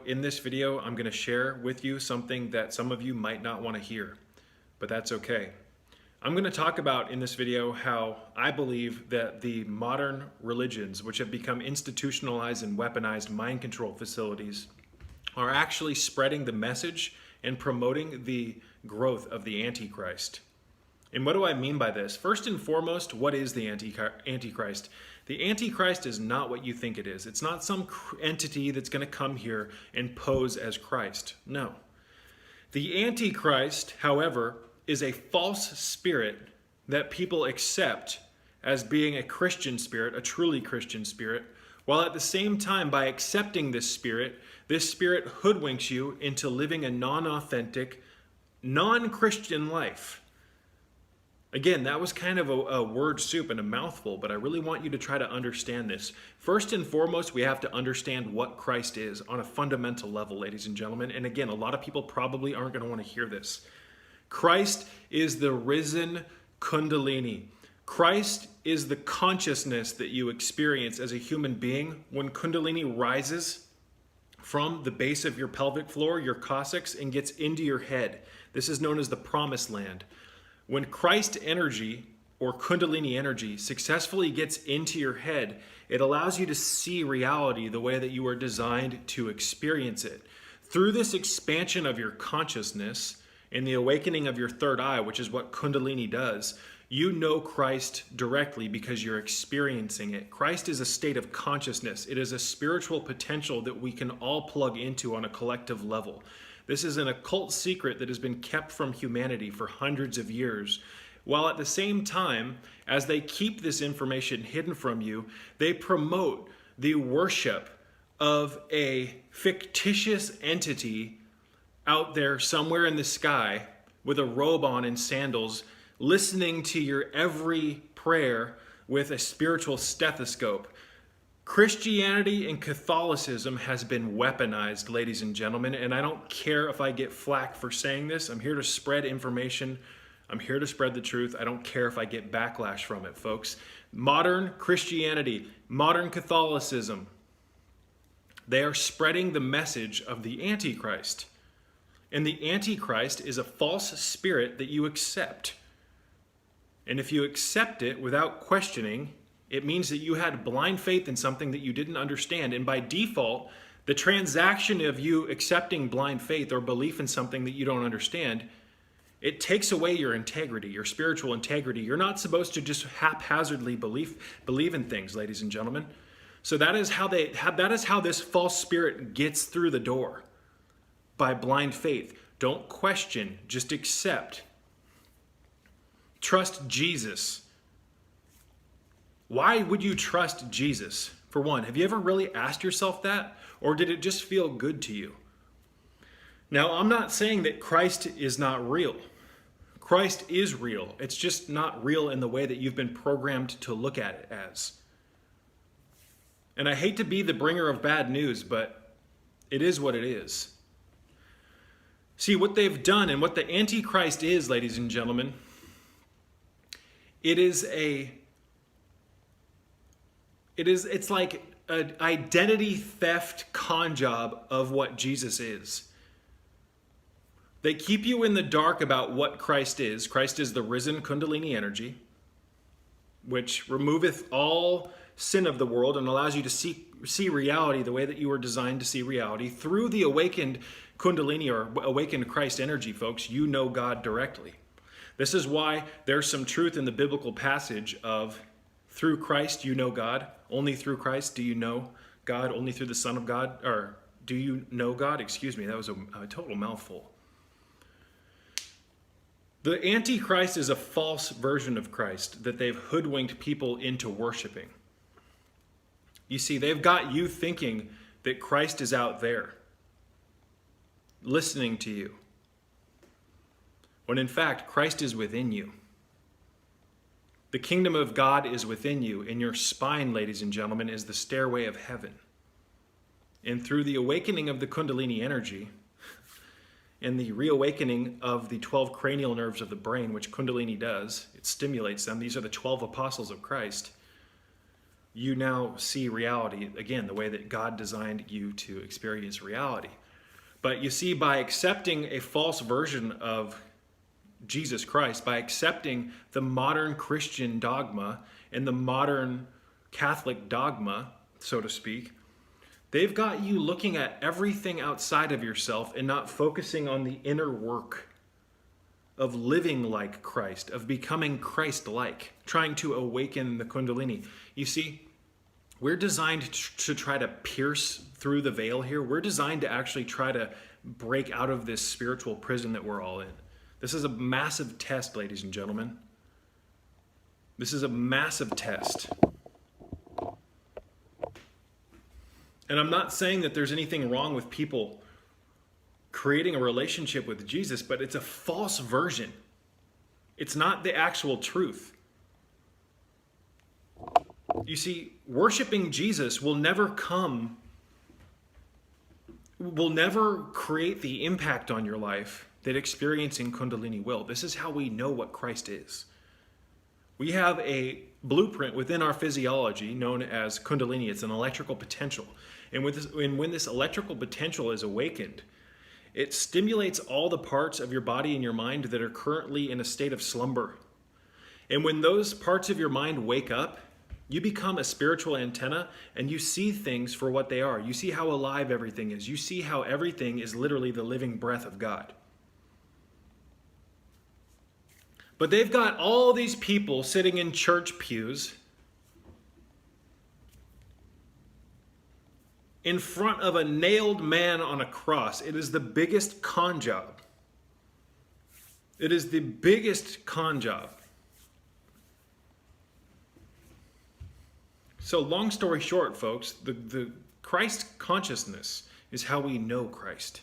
In this video, I'm going to share with you something that some of you might not want to hear, but that's okay. I'm going to talk about in this video how I believe that the modern religions, which have become institutionalized and weaponized mind control facilities, are actually spreading the message and promoting the growth of the Antichrist. And what do I mean by this? First and foremost, what is the Antichrist? The Antichrist is not what you think it is. It's not some entity that's going to come here and pose as Christ. No. The Antichrist, however, is a false spirit that people accept as being a Christian spirit, a truly Christian spirit, while at the same time, by accepting this spirit hoodwinks you into living a non-authentic, non-Christian life. Again, that was kind of a word soup and a mouthful, but I really want you to try to understand this. First and foremost, we have to understand what Christ is on a fundamental level, ladies and gentlemen. And again, a lot of people probably aren't going to want to hear this. Christ is the risen kundalini. Christ is the consciousness that you experience as a human being when kundalini rises from the base of your pelvic floor, your coccyx, and gets into your head. This is known as the promised land. When Christ energy or kundalini energy successfully gets into your head, it allows you to see reality the way that you are designed to experience it. Through this expansion of your consciousness and the awakening of your third eye, which is what kundalini does, you know Christ directly because you're experiencing it. Christ is a state of consciousness. It is a spiritual potential that we can all plug into on a collective level. This is an occult secret that has been kept from humanity for hundreds of years, while at the same time, as they keep this information hidden from you, they promote the worship of a fictitious entity out there somewhere in the sky with a robe on and sandals, listening to your every prayer with a spiritual stethoscope. Christianity and Catholicism has been weaponized, ladies and gentlemen, and I don't care if I get flack for saying this. I'm here to spread information. I'm here to spread the truth. I don't care if I get backlash from it, folks. Modern Christianity, modern Catholicism, they are spreading the message of the Antichrist. And the Antichrist is a false spirit that you accept. And if you accept it without questioning, it means that you had blind faith in something that you didn't understand. And by default, the transaction of you accepting blind faith or belief in something that you don't understand, it takes away your integrity, your spiritual integrity. You're not supposed to just haphazardly believe in things, ladies and gentlemen. So that is how this false spirit gets through the door, by blind faith. Don't question, just accept. Trust Jesus. Why would you trust Jesus? For one, have you ever really asked yourself that? Or did it just feel good to you? Now, I'm not saying that Christ is not real. Christ is real. It's just not real in the way that you've been programmed to look at it as. And I hate to be the bringer of bad news, but it is what it is. See, what they've done and what the Antichrist is, ladies and gentlemen, it's like an identity theft con job of what Jesus is. They keep you in the dark about what Christ is. Christ is the risen kundalini energy, which removeth all sin of the world and allows you to see reality the way that you were designed to see reality. Through the awakened kundalini or awakened Christ energy, folks, you know God directly. This is why there's some truth in the biblical passage of through Christ you know God. Only through Christ do you know God. Only through the Son of God, or do you know God? Excuse me, that was a total mouthful. The Antichrist is a false version of Christ that they've hoodwinked people into worshiping. You see, they've got you thinking that Christ is out there, listening to you, when in fact, Christ is within you. The kingdom of God is within you. In your spine, ladies and gentlemen, is the stairway of heaven. And through the awakening of the kundalini energy and the reawakening of the 12 cranial nerves of the brain, which kundalini does, it stimulates them. These are the 12 apostles of Christ. you now see reality, again, the way that God designed you to experience reality. But you see, by accepting a false version of Jesus Christ, by accepting the modern Christian dogma and the modern Catholic dogma, so to speak, they've got you looking at everything outside of yourself and not focusing on the inner work of living like Christ, of becoming Christ-like, trying to awaken the kundalini. You see, we're designed to try to pierce through the veil here. We're designed to actually try to break out of this spiritual prison that we're all in. This is a massive test, ladies and gentlemen. This is a massive test. And I'm not saying that there's anything wrong with people creating a relationship with Jesus, but it's a false version. It's not the actual truth. You see, worshiping Jesus will never create the impact on your life that experiencing Kundalini will. This is how we know what Christ is. We have a blueprint within our physiology known as Kundalini. It's an electrical potential. And when this electrical potential is awakened, it stimulates all the parts of your body and your mind that are currently in a state of slumber. And when those parts of your mind wake up, you become a spiritual antenna and you see things for what they are. You see how alive everything is. You see how everything is literally the living breath of God. But they've got all these people sitting in church pews in front of a nailed man on a cross. It is the biggest con job. It is the biggest con job. So long story short, folks, the Christ consciousness is how we know Christ.